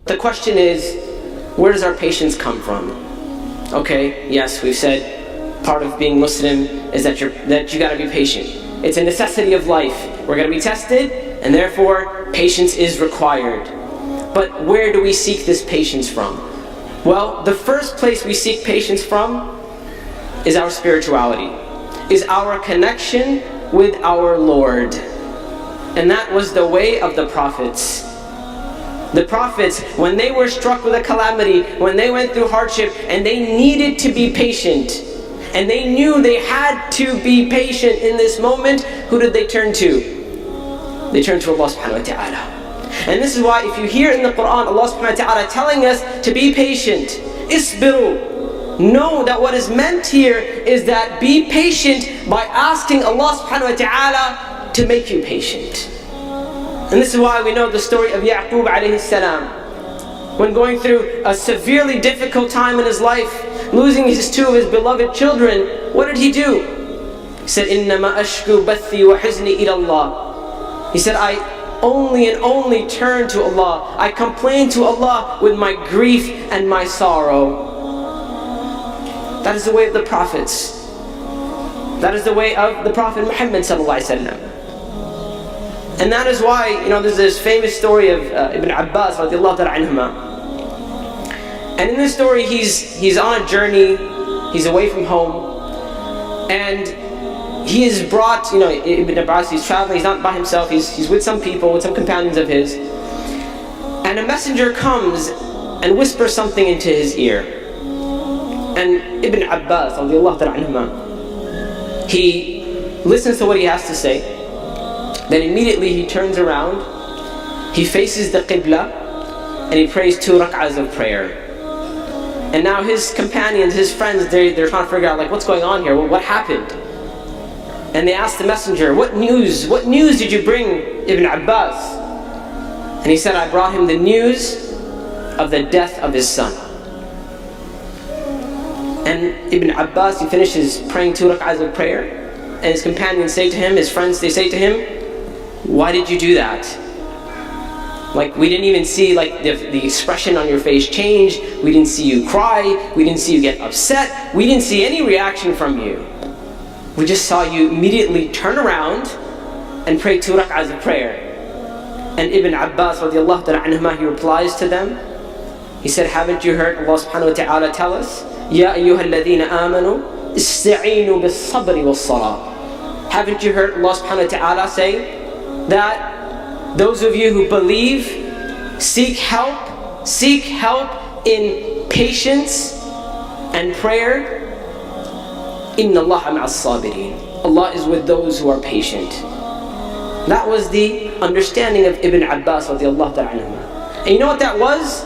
the question is, where does our patience come from? Okay, yes, we've said part of being Muslim is that you gotta be patient. It's a necessity of life. We're gonna be tested, and therefore patience is required. But where do we seek this patience from? Well, the first place we seek patience from is our spirituality, is our connection with our Lord. And that was the way of the prophets. The prophets, when they were struck with a calamity, when they went through hardship, and they needed to be patient, and they knew they had to be patient in this moment, who did they turn to? They turned to Allah subhanahu wa ta'ala. And this is why if you hear in the Quran Allah subhanahu wa ta'ala telling us to be patient, isbiru, know that what is meant here is that be patient by asking Allah subhanahu wa ta'ala to make you patient. And this is why we know the story of Ya'qub alayhi salam. When going through a severely difficult time in his life, losing two of his beloved children, what did he do? He said, إِنَّمَا أَشْكُو بَثِّي وَحُزْنِي إِلَى اللَّهِ. He said, I only and only turn to Allah. I complain to Allah with my grief and my sorrow. That is the way of the prophets. That is the way of the Prophet Muhammad sallallahu alaihi wasallam. And that is why, there's this famous story of Ibn Abbas radiallahu ta'ala anhuma. And in this story, he's on a journey, he's away from home, and he is brought, Ibn Abbas, he's traveling, he's not by himself, he's with some people, with some companions of his. And a messenger comes and whispers something into his ear. And Ibn Abbas radiallahu ta'ala anhuma, he listens to what he has to say. Then immediately he turns around, he faces the Qibla, and he prays 2 rak'ahs of prayer. And now his companions, his friends, they're trying to figure out, what's going on here? Well, what happened? And they asked the messenger, what news did you bring Ibn Abbas? And he said, I brought him the news of the death of his son. And Ibn Abbas, he finishes praying 2 rak'ahs of prayer, and his companions say to him, his friends, they say to him, why did you do that? We didn't even see the expression on your face change. We didn't see you cry. We didn't see you get upset. We didn't see any reaction from you. We just saw you immediately turn around and pray 2 rak'ahs of prayer. And Ibn Abbas radiallahu ta'ala anhuma, he replies to them. He said, haven't you heard Allah subhanahu wa ta'ala tell us, Ya ayyuha alladhina amanu, ista'inu bis-sabri was-salah. Haven't you heard Allah subhanahu wa ta'ala say that those of you who believe seek help in patience and prayer? Inna Allaha ma'as sabirin. Allah is with those who are patient. That was the understanding of Ibn Abbas radiallahu ta'ala anhuma. And you know what that was?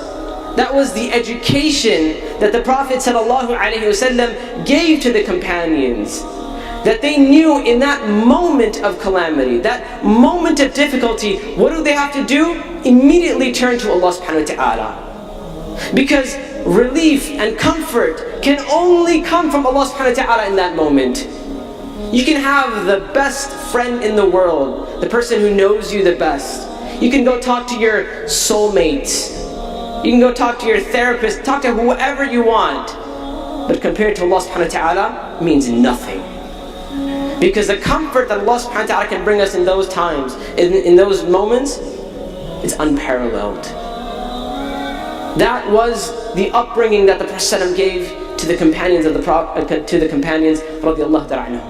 That was the education that the Prophet sallallahu alaihi wasallam gave to the companions. That they knew in that moment of calamity, that moment of difficulty, what do they have to do? Immediately turn to Allah subhanahu wa ta'ala. Because relief and comfort can only come from Allah subhanahu wa ta'ala in that moment. You can have the best friend in the world, the person who knows you the best. You can go talk to your soulmate. You can go talk to your therapist, talk to whoever you want. But compared to Allah subhanahu wa ta'ala, means nothing. Because the comfort that Allah subhanahu wa ta'ala can bring us in those times, in those moments, it's unparalleled. That was the upbringing that the Prophet gave to the companions of the Prophet, to the companions radiallahu ta'ala anhum.